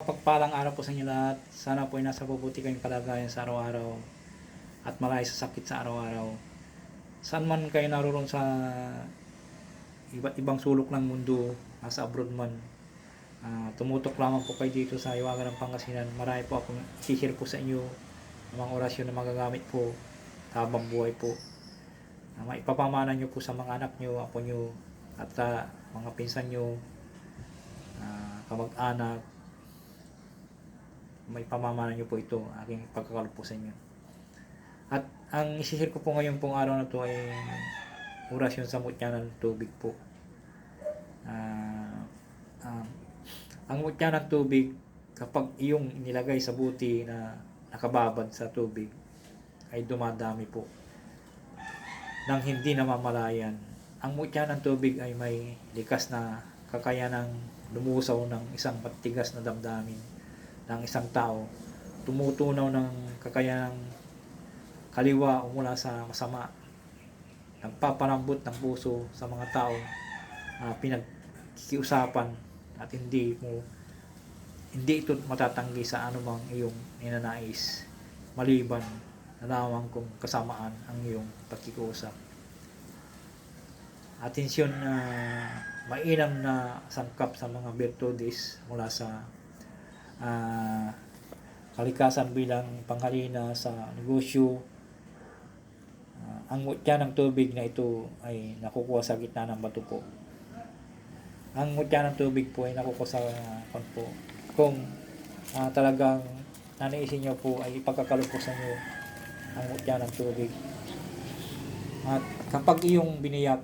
Mapagpalang araw po sa inyo lahat. Sana po ay nasa mabuti kayong kalagayan sa araw-araw at malayo sa sakit sa araw-araw. Saan man kayo naroon sa iba't ibang sulok ng mundo, nasa abroad man, tumutok lamang po kayo dito sa Hiwaga ng Pangasinan. Marami po akong i-share po sa inyo ng mga orasyon na magagamit po habang buhay po. Maipapamana nyo po sa mga anak nyo, apo nyo, at mga pinsan nyo, kamag-anak. May pamamana nyo po ito, aking pagkakalog po sa inyo. At ang isishare ko po ngayon pong araw na to ay orasyon sa mutya ng tubig po. Ang mutya ng tubig, kapag iyong nilagay sa buti na nakababad sa tubig, ay dumadami po nang hindi namamalayan. Ang mutya ng tubig ay may likas na kakayanang lumusaw ng isang matigas na damdamin ng isang tao, tumutunaw ng kakayanang kaliwa o mula sa masama, nagpapalambot ng puso sa mga tao pinagkikiusapan at hindi ito matatanggi sa anumang iyong ninanais, maliban na lamang kung kasamaan ang iyong pagkikiusap. Atensyon na mainam na sangkap sa mga virtudes mula sa kalikasan bilang panghalina sa negosyo. Ang mutya ng tubig na ito ay nakukuha sa gitna ng bato po. Ang mutya ng tubig po ay nakukuha sa po. Kung talagang nanaisin nyo po ay ipagkakalog po sa inyo ang mutya ng tubig. At kapag iyong biniyak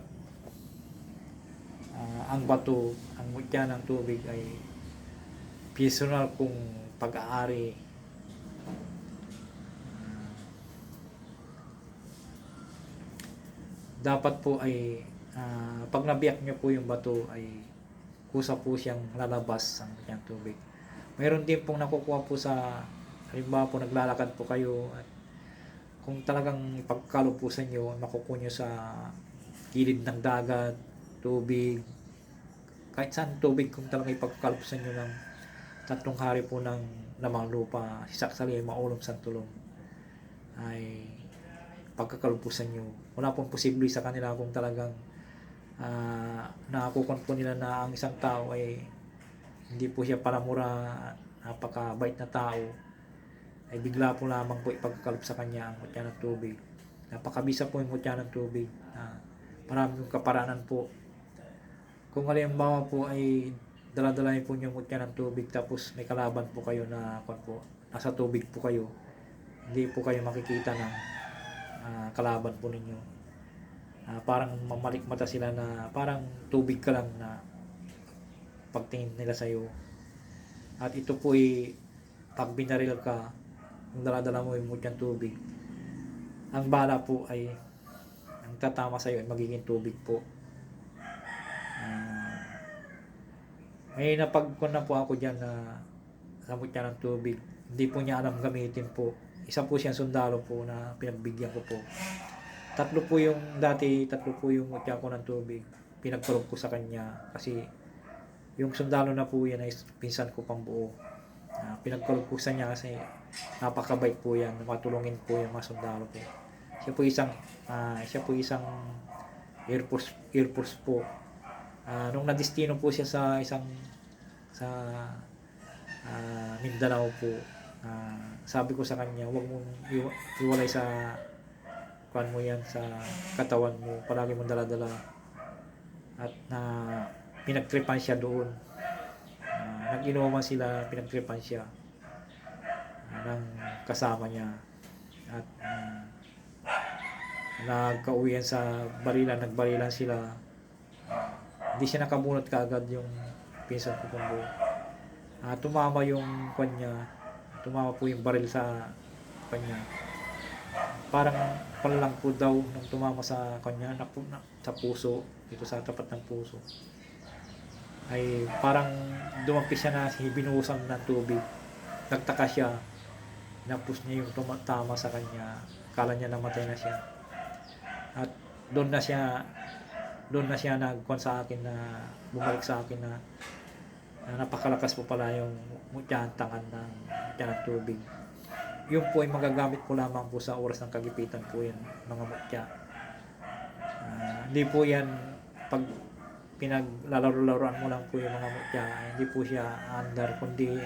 ang bato, ang mutya ng tubig ay personal kong pag-aari. Dapat po ay pag nabiyak nyo po yung bato ay kusa po siyang lalabas ang kanyang tubig. Mayroon din pong nakukuha po sa halimbawa po naglalakad po kayo at kung talagang ipagkalo po sa inyo, makukuha nyo sa gilid ng dagat, tubig, kahit saan tubig, kung talagang ipagkalo po sa inyo ng 3 hari po ng lamang lupa, si Saksali ay maulong santulong, ay pagkakalog po sa inyo. Wala pong posible sa kanila kung talagang nakakukon po nila na ang isang tao ay hindi po siya palamura, napakabait na tao, ay bigla po lamang po ipagkalog sa kanya ang mutya ng tubig. Napakabisa po yung mutya ng tubig. Maraming kaparaanan po. Kung halimbawa po ay dala-dala po yung mutya ng tubig tapos may kalaban po kayo na nasa tubig po kayo, hindi po kayo makikita ng kalaban po ninyo. Parang mamalikmata sila na parang tubig ka lang na pagtingin nila sa iyo. At ito po ay pag binaril ka, kung dala-dala mo yung mutyang tubig, ang bala po ay ang tatama sa iyo ay magiging tubig po. May napagkon na po ako dyan na sa mutya ng tubig, hindi po niya alam gamitin po. Isa po siyang sundalo po na pinagbigyan ko po. 3 po yung mutya ko ng tubig, pinagkulog ko sa kanya kasi yung sundalo na po yan ay pinsan ko pang buo. Pinagkulog ko sa niya kasi napakabait po yan, matulungin po yung mga sundalo po. Siya po isang Air Force po. Nung nadestino po siya sa Mindanao po, sabi ko sa kanya, huwag mong iwalay sa kuan mo yan, sa katawan mo, palagi mong dala-dala. At pinagtripan siya doon, nag-inuman sila, pinagtripan siya ng kasama niya at nagkauwian sa nagbarilan sila. Hindi siya nakabunot kaagad yung pinsan ko pang buo. Tumama yung kanya, tumama po yung baril sa kanya. Parang panlang po daw nung tumama sa kanya, sa puso, dito sa tapat ng puso. Ay parang dumampi siya na binuhusan ng tubig. Nagtaka siya, napus niya yung tama sa kanya. Kala niya namatay na siya. At doon na siya nagkuhan sa akin na bumalik sa akin na napakalakas po pala yung mutyahan tangan ng mutya ng tubig. Yun po ay magagamit po lamang po sa oras ng kagipitan po yan, mga mutya. Hindi po yan pag pinaglalaro-laruan mo lang po yung mga mutya, hindi po siya andar, kundi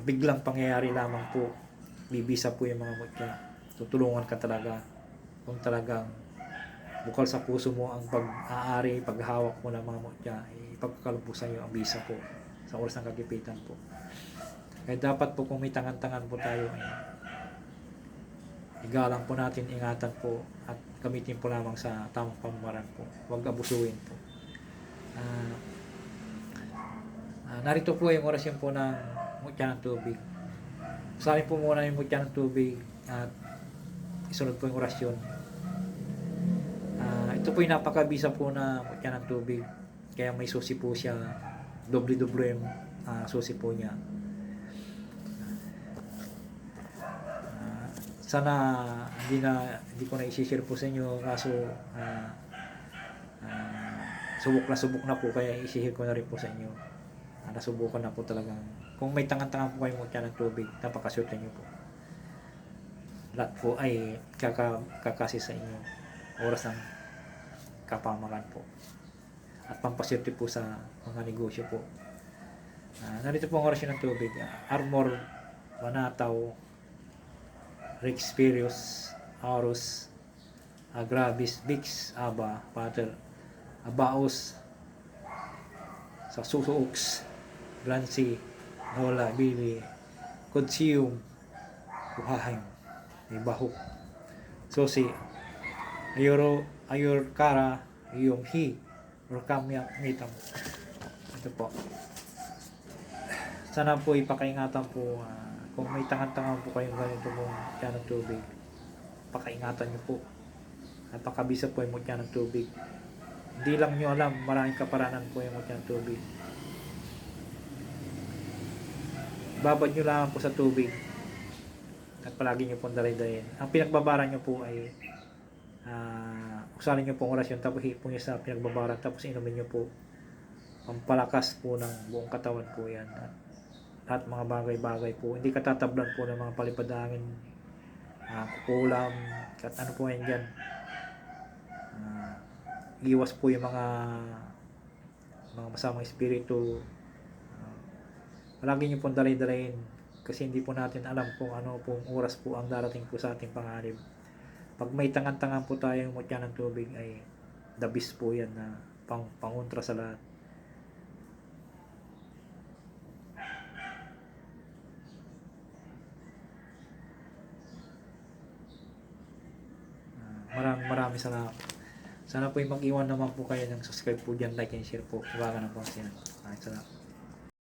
biglang pangyayari lamang po. Bibisa po yung mga mutya. Tutulungan ka talaga kung talagang bukal sa puso mo ang pag-aari, paghawak mo ng mga mutya, ipagkakalubusan yung ang bisa po sa oras ng kagipitan po. Kaya dapat po kung may tangan-tangan po tayo, igalang po natin, ingatan po at gamitin po lamang sa tamang pamamaraan po. Huwag abusuin po. Narito po yung orasyon po ng mutya ng tubig. Usalin po muna yung mutya ng tubig at isunod po yung orasyon. Ito po yung napakabisa po na mutya ng tubig. Kaya may susi po siya. Doble-doble yung susi po niya. Sana hindi ko na i-share po sa inyo, kaso subok na po, kaya i-share ko na rin po sa inyo. Nasubukan na po talaga. Kung may tangan-tangan po kayong mutya ng tubig, napakaswerte nyo po. Lahat po ay kakasi sa inyo oras ng kapamakan po at pampaswerte po sa mga negosyo po. Narito po ang orasyon ng tubig. Armor Manataw Rex Spirius Aorus Gravis Vix Aba Pater Abaos sa Susuox Glancy Nola Bili Kodsium Buhahing Ibahok Sosi Ayor Kara Yung Hi Orkamya Mitam. Ito po, sana po ipakaingatan po, kung may tangan-tangan po kayong ganito po mutya ng tubig, pakaingatan nyo po. Napakabisa po yung mutya ng tubig. Hindi lang nyo alam, maraming kaparanan po yung mutya ng tubig. Babad nyo lang po sa tubig at palagi nyo pong dalay-dalayin. Ang pinagbabaran nyo po ay usalin nyo pong orasyon, tapos hipon nyo sa pinagbabaran, tapos inumin nyo po. Pampalakas po ng buong katawan po yan. At lahat mga bagay-bagay po, hindi katatablan po ng mga palipadangin, kukulam, at ano po yan dyan. Iwas po yung mga masamang espiritu. Palagi nyo pong dalay-dalayin, kasi hindi po natin alam kung ano pong oras po ang darating po sa ating panganib. Pag may tangan-tangan po tayong mutya ng tubig, ay the best po yan na pangontra sa lahat. Maraming salamat. Sana po yung mag-iwan naman po kayo ng subscribe po dyan, like and share po. Iwagan na po siya. Salamat.